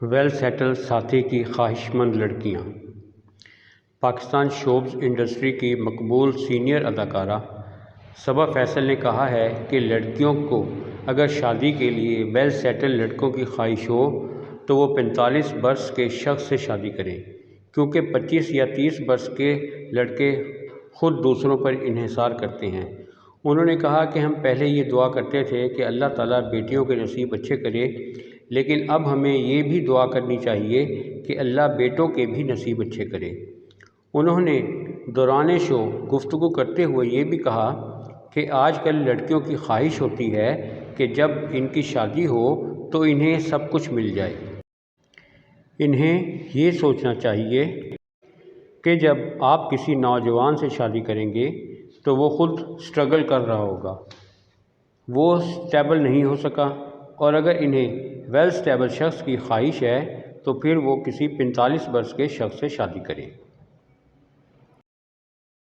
Well settle ساتھی کی خواہش مند لڑکیاں۔ پاکستان شوبز انڈسٹری کی مقبول سینئر اداکارہ صبا فیصل نے کہا ہے کہ لڑکیوں کو اگر شادی کے لیے ویل سیٹل لڑکوں کی خواہش ہو تو وہ 45 برس کے شخص سے شادی کریں، کیونکہ 25 یا 30 برس کے لڑکے خود دوسروں پر انحصار کرتے ہیں۔ انہوں نے کہا کہ ہم پہلے یہ دعا کرتے تھے کہ اللہ تعالیٰ بیٹیوں کے نصیب اچھے کرے، لیکن اب ہمیں یہ بھی دعا کرنی چاہیے کہ اللہ بیٹوں کے بھی نصیب اچھے کرے۔ انہوں نے دوران شو گفتگو کرتے ہوئے یہ بھی کہا کہ آج کل لڑکیوں کی خواہش ہوتی ہے کہ جب ان کی شادی ہو تو انہیں سب کچھ مل جائے۔ انہیں یہ سوچنا چاہیے کہ جب آپ کسی نوجوان سے شادی کریں گے تو وہ خود سٹرگل کر رہا ہوگا، وہ سٹیبل نہیں ہو سکا، اور اگر انہیں ویل سٹیبل شخص کی خواہش ہے تو پھر وہ کسی 45 برس کے شخص سے شادی کریں۔